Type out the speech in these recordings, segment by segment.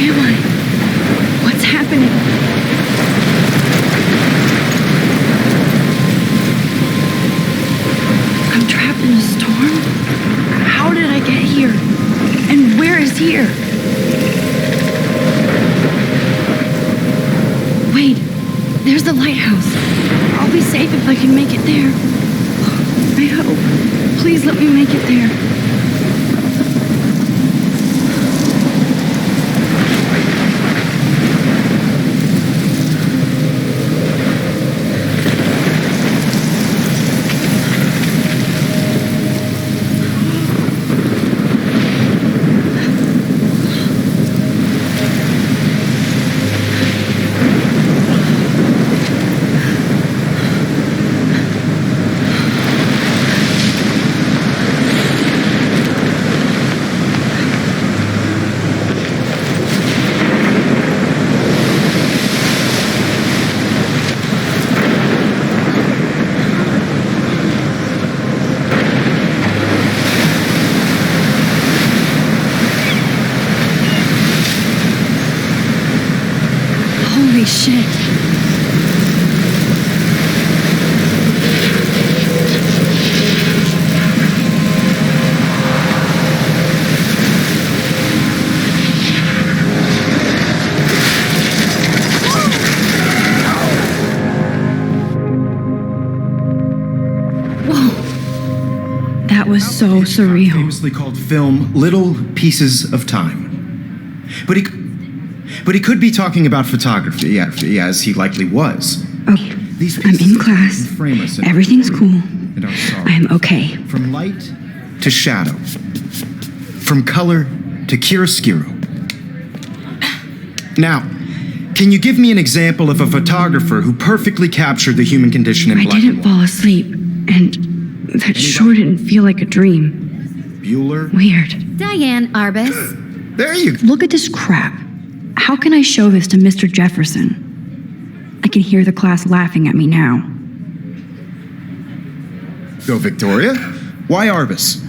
am I? What's happening? I'm trapped in a storm? How did I get here? And where is here? Wait, there's the lighthouse. I'll be safe if I can make it there. I hope. Please let me make it there. Holy shit. Whoa. That was so surreal. Famously called film Little Pieces of Time. But he could be talking about photography, as he likely was. Okay, I'm in class. Everything's cool. I am okay. From light to shadow. From color to chiaroscuro. Now, can you give me an example of a photographer who perfectly captured the human condition in black and white? I didn't fall asleep, and that sure didn't feel like a dream. Bueller? Weird. Diane Arbus. There you go. Look at this crap. How can I show this to Mr. Jefferson? I can hear the class laughing at me now. Go, Victoria. Why Arbus?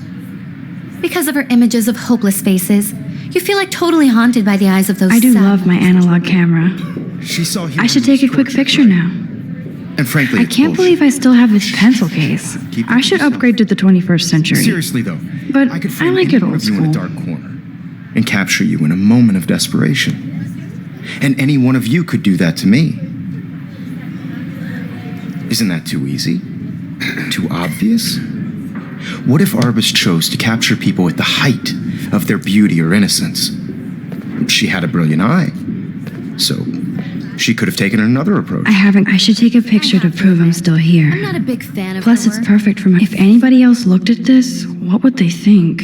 Because of her images of hopeless faces, you feel like totally haunted by the eyes of those I do sad love my analog camera. She saw I should take a quick picture now. And frankly, I can't believe I still have this pencil case. I should upgrade to the 21st century. Seriously, though. But I could I frame like any it one old of you in a school. dark corner and capture you in a moment of desperation. And any one of you could do that to me. Isn't that too easy? Too obvious? What if Arbus chose to capture people at the height of their beauty or innocence? She had a brilliant eye, so she could have taken another approach. I should take a picture to prove I'm still here. I'm not a big fan of Plus, her it's work. perfect for my... If anybody else looked at this, what would they think?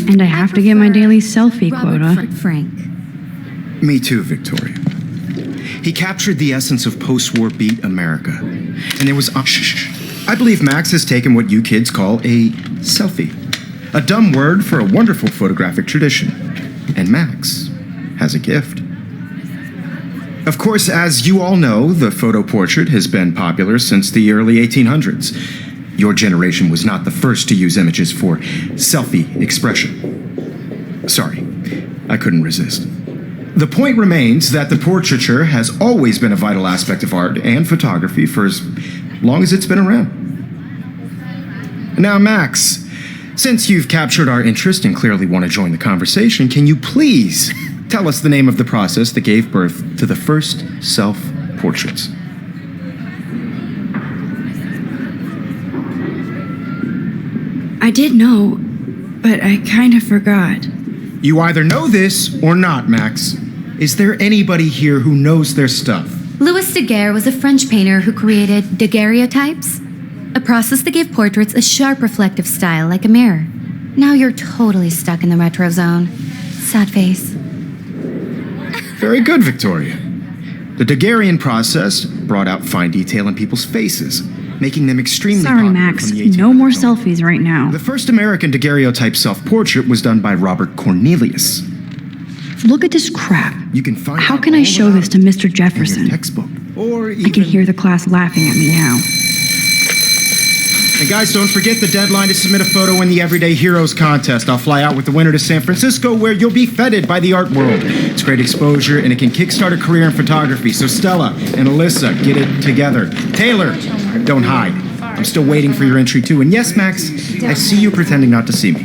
And I have to get my daily selfie quota. Frank. Me too, Victoria. He captured the essence of post-war beat America. And there was... I believe Max has taken what you kids call a selfie. A dumb word for a wonderful photographic tradition. And Max has a gift. Of course, as you all know, the photo portrait has been popular since the early 1800s. Your generation was not the first to use images for selfie expression. Sorry, I couldn't resist. The point remains that the portraiture has always been a vital aspect of art and photography for as long as it's been around. Now, Max, since you've captured our interest and clearly want to join the conversation, can you please tell us the name of the process that gave birth to the first self-portraits? I did know, but I kind of forgot. You either know this or not, Max. Is there anybody here who knows their stuff? Louis Daguerre was a French painter who created daguerreotypes, a process that gave portraits a sharp reflective style like a mirror. Now you're totally stuck in the retro zone. Sad face. Very good, Victoria. The Daguerrean process brought out fine detail in people's faces, making them extremely Sorry, popular Max. from the 1800s No more on. selfies right now. The first American daguerreotype self-portrait was done by Robert Cornelius. Look at this crap. You can find How out can I all show about this to it Mr. in your Jefferson? textbook. Or even... I can hear the class laughing at me now. And guys, don't forget the deadline to submit a photo in the Everyday Heroes contest. I'll fly out with the winner to San Francisco, where you'll be feted by the art world. It's great exposure, and it can kickstart a career in photography. So Stella and Alyssa, get it together. Taylor, don't hide. I'm still waiting for your entry, too. And yes, Max, I see you pretending not to see me.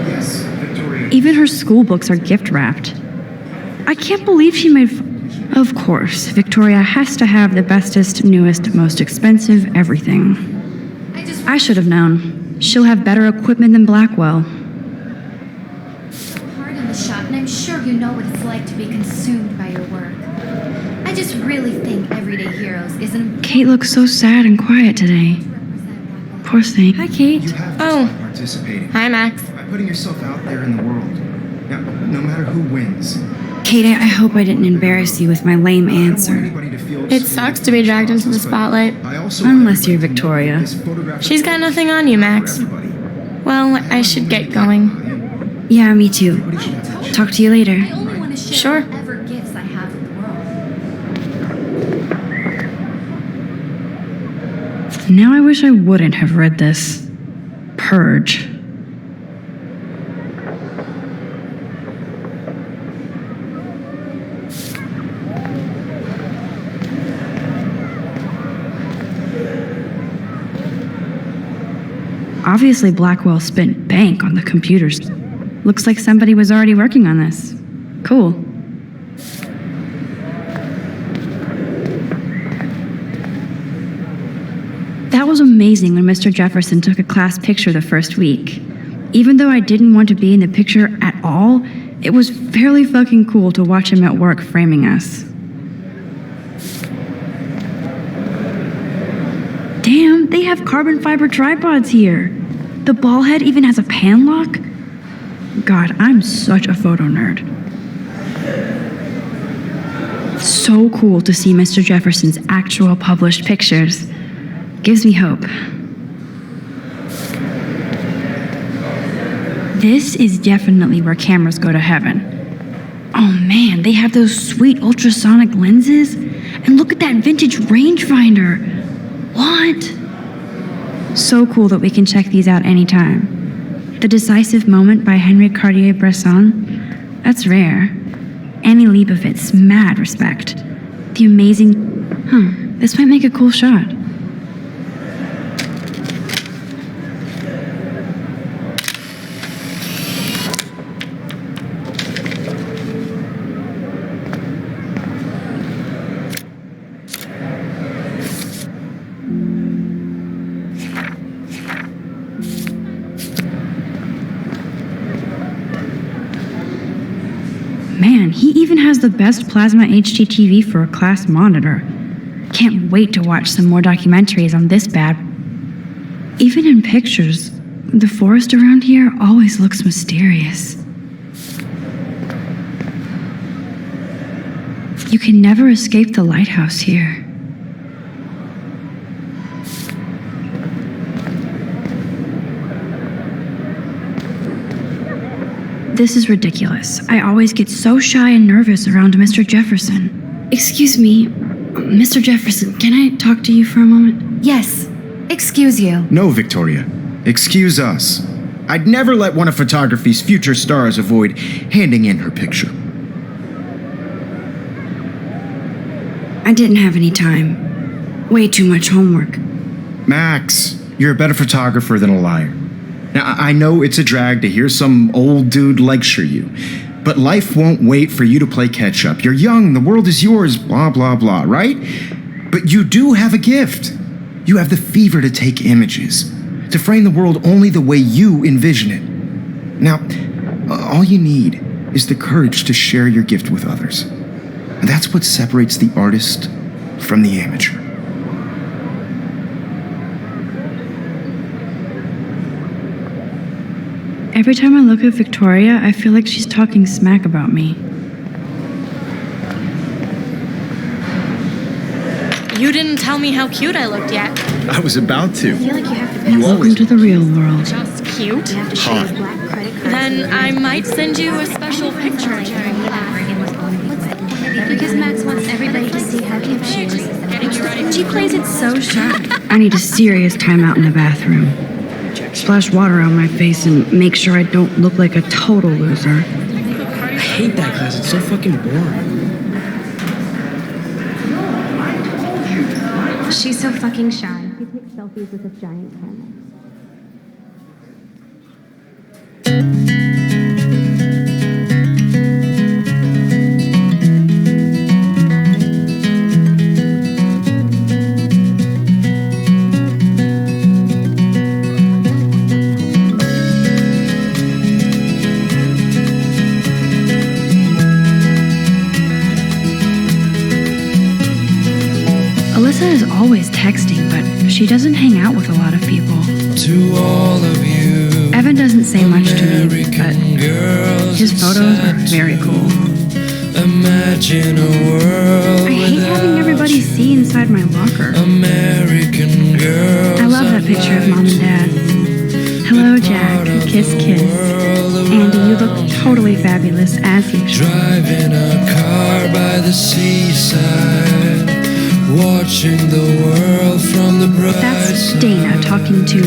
Yes, Victoria. Even her school books are gift wrapped. I can't believe she made. Of course, Victoria has to have the bestest, newest, most expensive everything. I should have known. She'll have better equipment than Blackwell. Hard in the shop, and I'm sure you know what it's like to be consumed by your work. I just really think Everyday Heroes is an Kate looks so sad and quiet today. Poor thing. Hi, Kate. You have to Oh. start participating. Hi, Max. By putting yourself out there in the world. Now, no matter who wins. Kate, I hope I didn't embarrass you with my lame I don't want answer. anybody to feel It sucks to be dragged into the spotlight. I also want Unless you're everybody to know Victoria. that this photographic She's got nothing on you, Max. for everybody. Well, I should get going. Yeah, me too. Everybody should have that Talk to you later. I only want to share Sure. whatever gifts I have with the world. Now I wish I wouldn't have read this. Purge. Obviously, Blackwell spent bank on the computers. Looks like somebody was already working on this. Cool. That was amazing when Mr. Jefferson took a class picture the first week. Even though I didn't want to be in the picture at all, it was fairly fucking cool to watch him at work framing us. Damn, they have carbon fiber tripods here. The ball head even has a pan lock. God, I'm such a photo nerd. So cool to see Mr. Jefferson's actual published pictures. Gives me hope. This is definitely where cameras go to heaven. Oh man, they have those sweet ultrasonic lenses. And look at that vintage rangefinder. What? So cool that we can check these out anytime. The Decisive Moment by Henry Cartier-Bresson. That's rare. Annie Leibovitz, mad respect. The amazing... this might make a cool shot. Man, he even has the best plasma HDTV for a class monitor. Can't wait to watch some more documentaries on this bad. Even in pictures, the forest around here always looks mysterious. You can never escape the lighthouse here. This is ridiculous. I always get so shy and nervous around Mr. Jefferson. Excuse me, Mr. Jefferson, can I talk to you for a moment? Yes. Excuse you. No, Victoria. Excuse us. I'd never let one of photography's future stars avoid handing in her picture. I didn't have any time. Way too much homework. Max, you're a better photographer than a liar. Now, I know it's a drag to hear some old dude lecture you, but life won't wait for you to play catch up. You're young, the world is yours, blah, blah, blah, right? But you do have a gift. You have the fever to take images, to frame the world only the way you envision it. Now, all you need is the courage to share your gift with others. And that's what separates the artist from the amateur. Every time I look at Victoria, I feel like she's talking smack about me. You didn't tell me how cute I looked yet. I was about to. feel like you have to You Welcome always to the real world. Just cute. hot. Then I might send you a special picture. Because Max wants everybody to see how cute she is. Getting you ready. She plays it so shy. I need a serious timeout in the bathroom. Splash water on my face and make sure I don't look like a total loser. I hate that class. It's so fucking boring. She's so fucking shy. She takes selfies with a giant camera. Alyssa is always texting, but she doesn't hang out with a lot of people. To all of you, Evan doesn't say much to me, but American girls, his photos are very cool. Imagine a world I hate having everybody see inside my locker. American girls. I love that picture of Mom and Dad. Hello, Jack. Kiss, kiss. Andy, you look totally fabulous, as usual. Driving a car by the seaside, watching the world from the bright That's side. Dana talking to,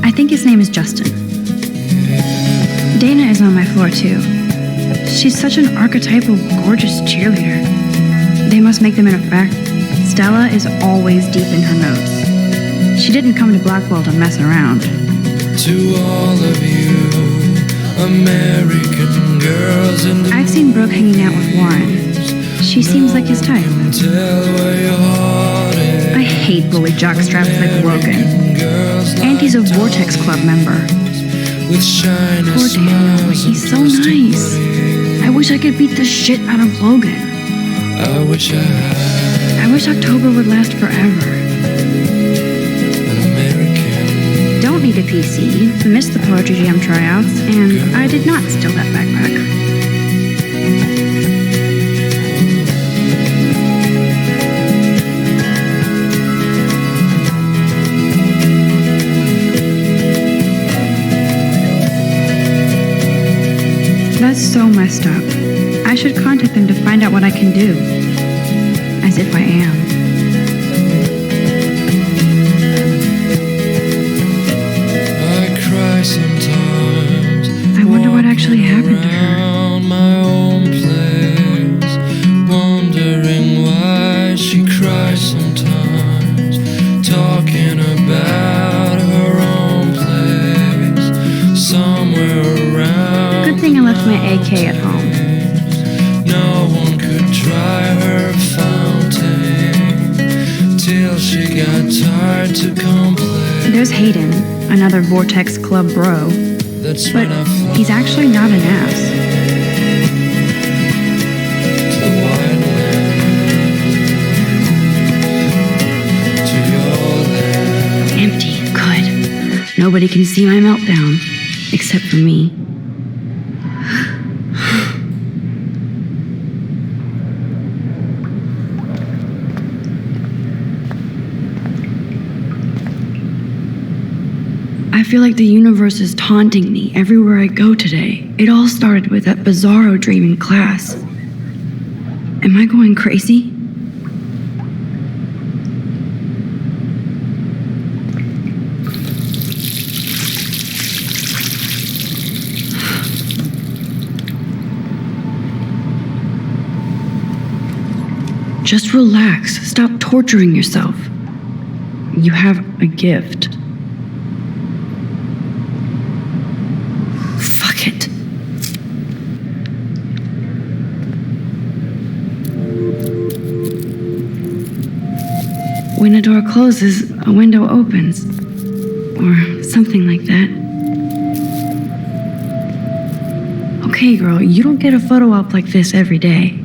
I think his name is Justin. Dana is on my floor too. She's such an archetypal, gorgeous cheerleader. They must make them in a fact. Stella is always deep in her notes. She didn't come to Blackwell to mess around. To all of you, American girls in the I've seen Brooke hanging out with Warren. She seems like his type. tell where your heart is. I hate bully jockstraps like Logan. Girls And he's a Vortex Club member. with shiny Poor Daniel, smiles he's so and just nice. I wish I could beat the shit out of Logan. I wish I had I wish October would last forever. an American. Don't need a PC, missed the Poetry Jam tryouts, and I did not steal that backpack. That's so messed up. I should contact them to find out what I can do. As if I am. I cry sometimes. I wonder what actually happened to her. Around my own place, wondering why she cries sometimes. Talking about her own place, somewhere around. Good thing I left my AK at home. No one could dry her fountain till she got tired to complain. There's Hayden, another Vortex Club bro. That's But when I fly he's actually not an ass. to the wide land, to your land. Empty. Good. Nobody can see my meltdown. Except for me. I feel like the universe is taunting me everywhere I go today. It all started with that bizarro dream in class. Am I going crazy? Just relax. Stop torturing yourself. You have a gift. Fuck it. When a door closes, a window opens. Or something like that. Okay, girl, you don't get a photo op like this every day.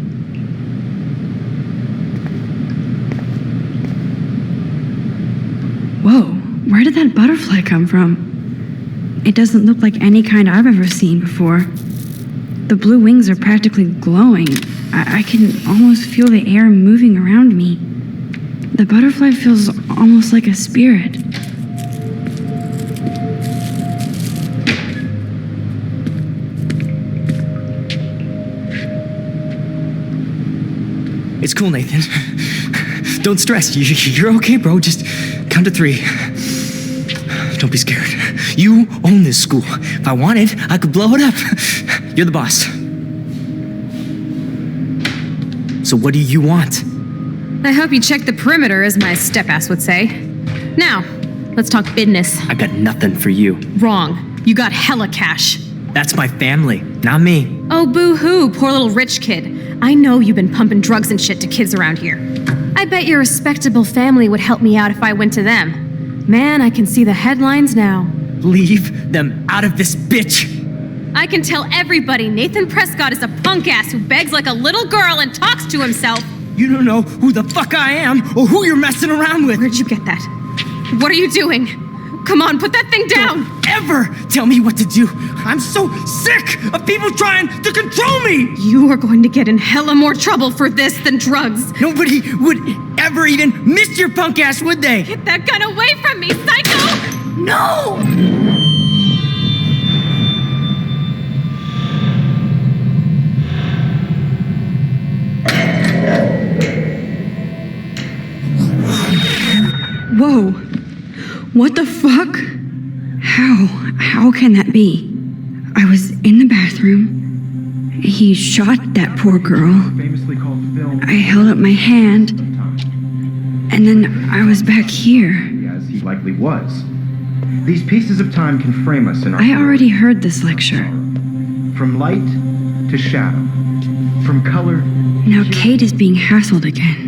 Whoa, where did that butterfly come from? It doesn't look like any kind I've ever seen before. The blue wings are practically glowing. I can almost feel the air moving around me. The butterfly feels almost like a spirit. It's cool, Nathan. Don't stress. You're okay, bro. Just count to 3. Don't be scared. You own this school. If I wanted, I could blow it up. You're the boss. So what do you want? I hope you checked the perimeter, as my step-ass would say. Now, let's talk business. I got nothing for you. Wrong. You got hella cash. That's my family, not me. Oh, boo-hoo, poor little rich kid. I know you've been pumping drugs and shit to kids around here. I bet your respectable family would help me out if I went to them. Man, I can see the headlines now. Leave them out of this bitch. I can tell everybody Nathan Prescott is a punk ass who begs like a little girl and talks to himself. You don't know who the fuck I am or who you're messing around with. Where'd you get that? What are you doing? Come on, put that thing down! Don't ever tell me what to do. I'm so sick of people trying to control me. You are going to get in hella more trouble for this than drugs. Nobody would ever even miss your punk ass, would they? Get that gun away from me, psycho! No! Whoa. What the fuck? How can that be? I was in the bathroom. He shot that poor girl. Famously called film. I held up my hand. And then I was back here. As he likely was. These pieces of time can frame us in our I already heard this lecture. From light to shadow. From color. Now Kate is being hassled again.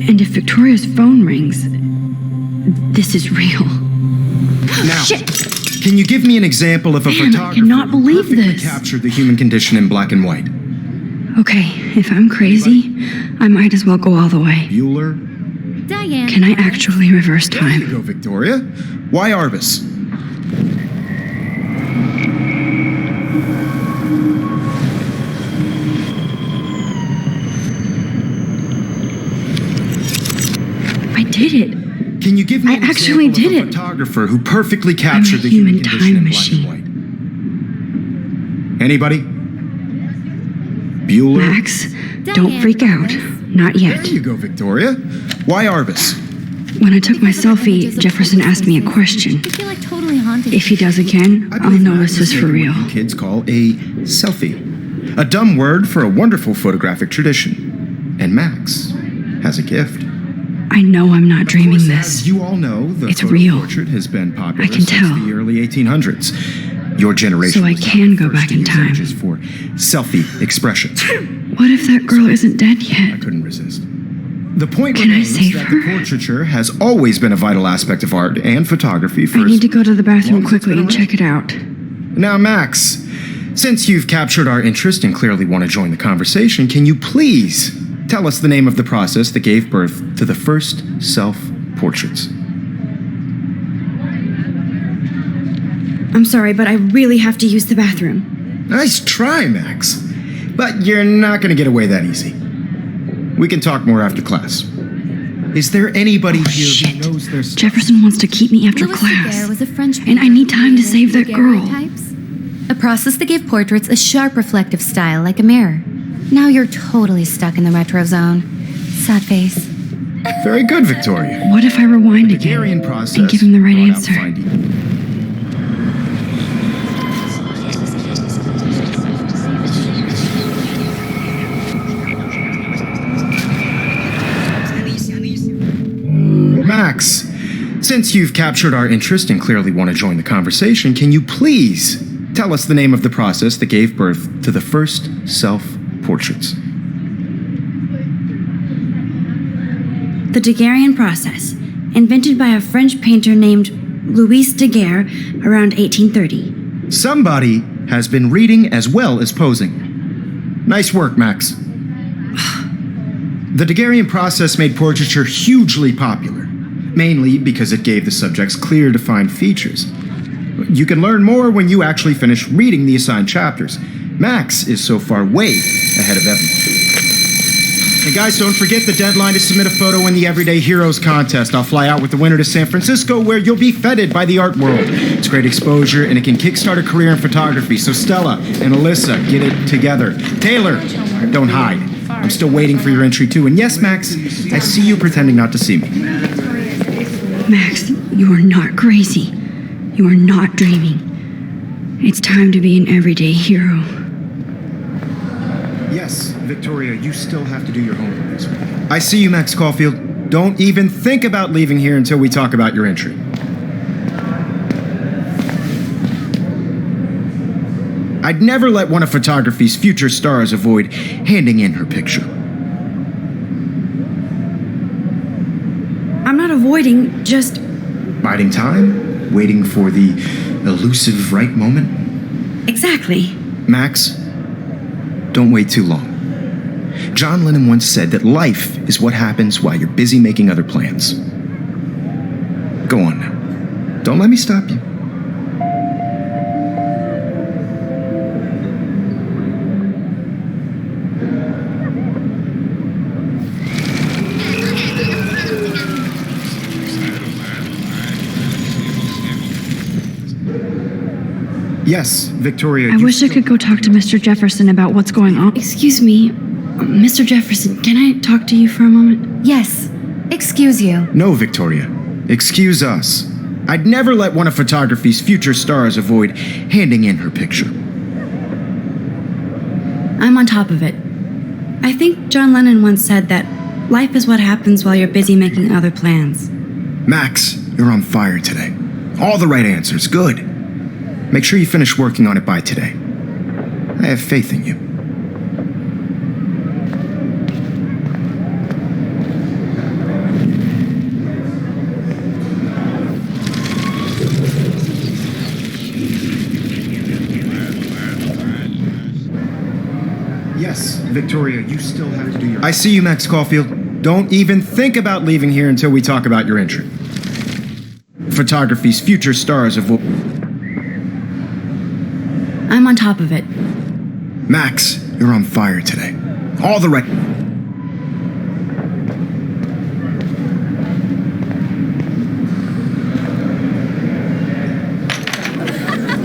And if Victoria's phone rings, this is real. Now, Shit! can you give me an example of a Man, I photographer cannot who believe perfectly this. captured the human condition in black and white? Okay, if I'm crazy, I might as well go all the way. Bueller? Diane. Can I actually reverse There you time? go, Victoria. Why Arvis? I did it. Can you give me I an actually example did of a it. photographer who perfectly captured the human human condition time in machine. black and white? Anybody? Bueller? Max, don't freak out. Not yet. There you go, Victoria. Why Arvis? When I took my selfie, Jefferson asked me a question. I feel like totally haunted. If he does again, I I'll believe know Max this is has for taken real. what you kids call a selfie. A dumb word for a wonderful photographic tradition. And Max has a gift. I know I'm not Of dreaming course, this. As you all know, the It's photo real. portrait has been popular I can since tell. the early 1800s. Your generation So I was not can the go first back to in use time. images for selfie expressions. What if that girl isn't dead I yet? couldn't resist. The point Can I remains save that her? the portraiture has always been a vital aspect of art and photography for I need to go to the bathroom long as it's quickly been and check it out. Now, Max, since you've captured our interest and clearly want to join the conversation, can you please tell us the name of the process that gave birth to the first self-portraits? I'm sorry, but I really have to use the bathroom. Nice try, Max. But you're not going to get away that easy. We can talk more after class. Is there anybody here Shit. who knows their stuff? Jefferson wants to keep me after Louis class. Daguerre was a French And I need time to save that girl. Daguerreotypes, a process that gave portraits a sharp reflective style like a mirror. Now you're totally stuck in the retro zone. Sad face. Very good, Victoria. What if I rewind The again Daguerrean process and give him the right brought out answer? finding- Max, since you've captured our interest and clearly want to join the conversation, can you please tell us the name of the process that gave birth to the first self-portraits? The Daguerrean process, invented by a French painter named Louis Daguerre around 1830. Somebody has been reading as well as posing. Nice work, Max. The Daguerrean process made portraiture hugely popular, mainly because it gave the subjects clear, defined features. You can learn more when you actually finish reading the assigned chapters. Max is so far way ahead of Evan. And guys, don't forget the deadline to submit a photo in the Everyday Heroes contest. I'll fly out with the winner to San Francisco, where you'll be feted by the art world. It's great exposure, and it can kickstart a career in photography. So Stella and Alyssa, get it together. Taylor, don't hide. I'm still waiting for your entry too. And yes, Max, I see you pretending not to see me. Max, you are not crazy. You are not dreaming. It's time to be an everyday hero. Yes, Victoria, you still have to do your homework this week. I see you, Max Caulfield. Don't even think about leaving here until we talk about your entry. I'd never let one of photography's future stars avoid handing in her picture. I'm not avoiding, just... Biding time? Waiting for the elusive right moment? Exactly. Max, don't wait too long. John Lennon once said that life is what happens while you're busy making other plans. Go on now. Don't let me stop you. Yes, Victoria. I wish I could go talk to Mr. Jefferson about what's going on. Excuse me, Mr. Jefferson, can I talk to you for a moment? Yes. Excuse you. No, Victoria. Excuse us. I'd never let one of photography's future stars avoid handing in her picture. I'm on top of it. I think John Lennon once said that life is what happens while you're busy making other plans. Max, you're on fire today. All the right answers. Good. Make sure you finish working on it by today. I have faith in you. Yes, Victoria, you still have to do your... I see you, Max Caulfield. Don't even think about leaving here until we talk about your entry. Photography's future stars of... I'm on top of it. Max, you're on fire today. All the right...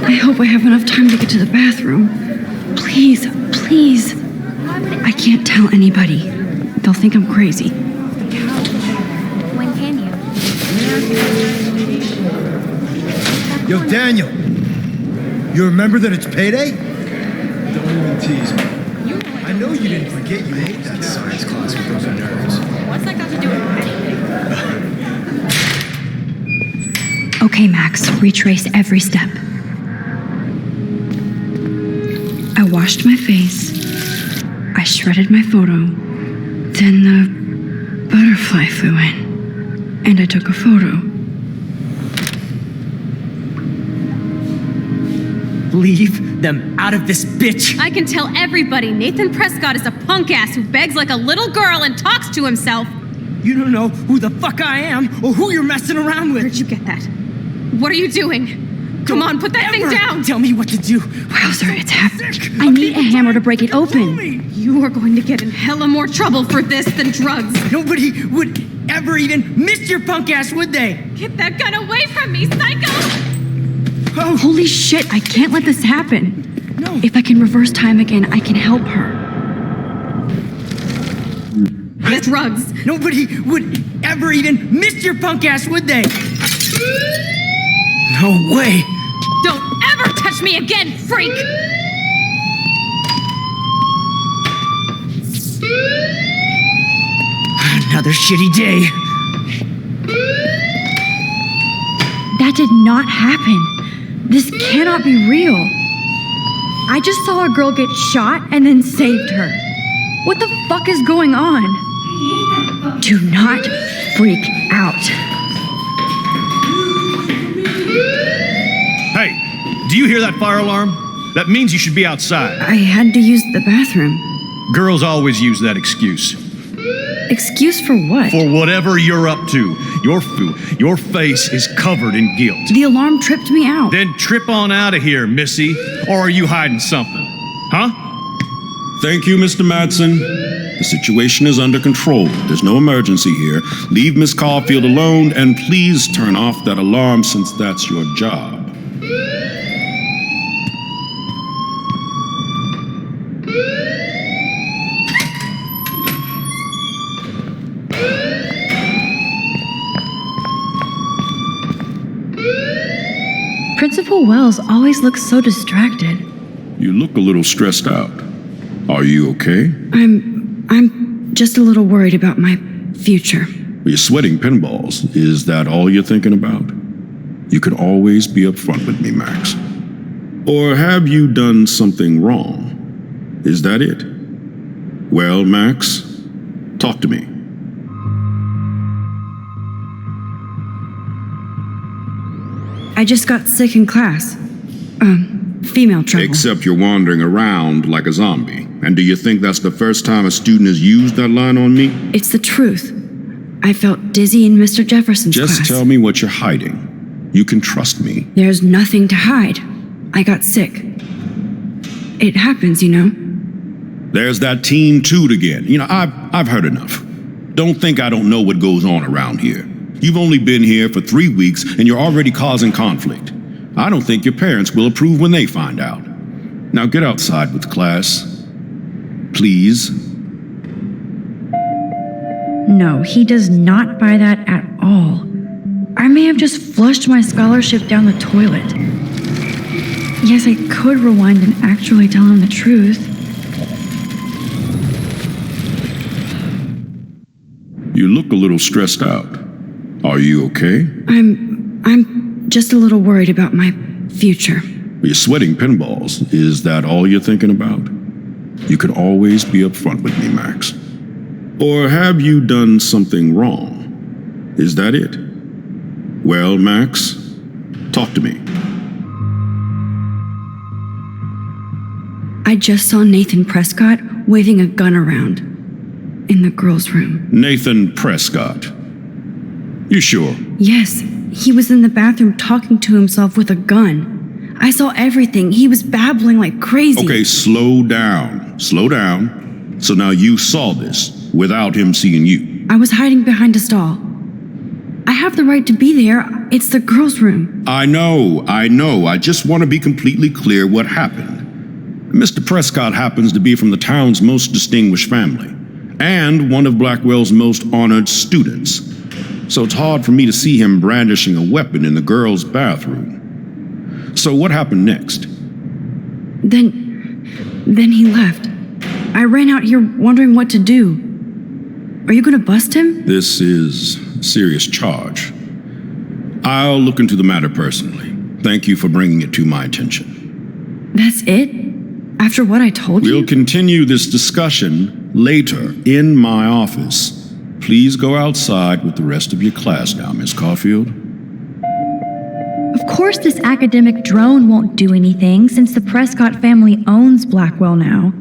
I hope I have enough time to get to the bathroom. Please, please. I can't tell anybody. They'll think I'm crazy. When can you? Yo, Daniel! You remember that it's payday? Don't even tease me. I know you didn't forget you hate that science class with those nerds. What's that got to do with anything? Okay, Max, retrace every step. I washed my face. I shredded my photo. Then the butterfly flew in. And I took a photo. Leave them out of this bitch. I can tell everybody Nathan Prescott is a punk ass who begs like a little girl and talks to himself. You don't know who the fuck I am or who you're messing around with. Where'd you get that? What are you doing? Come on, put that thing down! Tell me what to do. Wowzer, it's happening. I need a hammer to break it open. You are going to get in hella more trouble for this than drugs. Nobody would ever even miss your punk ass, would they? Get that gun away from me, psycho! Oh, Holy shit, I can't let this happen. no. If I can reverse time again, I can help her. The drugs. Nobody would ever even miss your punk ass, would they? No way. Don't ever touch me again, freak! Another shitty day. That did not happen. This cannot be real. I just saw a girl get shot and then saved her. What the fuck is going on? Do not freak out. Hey, do you hear that fire alarm? That means you should be outside. I had to use the bathroom. Girls always use that excuse. Excuse for what? For whatever you're up to. Your face is covered in guilt. The alarm tripped me out. Then trip on out of here, Missy. Or are you hiding something? Huh? Thank you, Mr. Madsen. The situation is under control. There's no emergency here. Leave Miss Caulfield alone, and please turn off that alarm since that's your job. Principal Wells always looks so distracted. You look a little stressed out. Are you okay? I'm just a little worried about my future. You're sweating pinballs. Is that all you're thinking about? You can always be upfront with me, Max. Or have you done something wrong? Is that it? Well, Max, talk to me. I just got sick in class. Female trouble. Except you're wandering around like a zombie. And do you think that's the first time a student has used that line on me? It's the truth. I felt dizzy in Mr. Jefferson's class. Just tell me what you're hiding. You can trust me. There's nothing to hide. I got sick. It happens, you know. There's that teen toot again. I've heard enough. Don't think I don't know what goes on around here. You've only been here for 3 weeks and you're already causing conflict. I don't think your parents will approve when they find out. Now get outside with class. Please. No, he does not buy that at all. I may have just flushed my scholarship down the toilet. Yes, I could rewind and actually tell him the truth. You look a little stressed out. Are you okay? I'm just a little worried about my future. You're sweating pinballs. Is that all you're thinking about? You can always be upfront with me, Max. Or have you done something wrong? Is that it? Well, Max, talk to me. I just saw Nathan Prescott waving a gun around in the girls' room. Nathan Prescott. You sure? Yes, he was in the bathroom talking to himself with a gun. I saw everything. He was babbling like crazy. Okay, slow down. Slow down. So now you saw this without him seeing you. I was hiding behind a stall. I have the right to be there. It's the girls' room. I know. I just want to be completely clear what happened. Mr. Prescott happens to be from the town's most distinguished family and one of Blackwell's most honored students. So it's hard for me to see him brandishing a weapon in the girls' bathroom. So what happened next? Then he left. I ran out here wondering what to do. Are you gonna bust him? This is a serious charge. I'll look into the matter personally. Thank you for bringing it to my attention. That's it? After what I told you? We'll continue this discussion later in my office. Please go outside with the rest of your class now, Miss Caulfield. Of course this academic drone won't do anything since the Prescott family owns Blackwell now.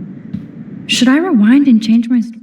Should I rewind and change my story?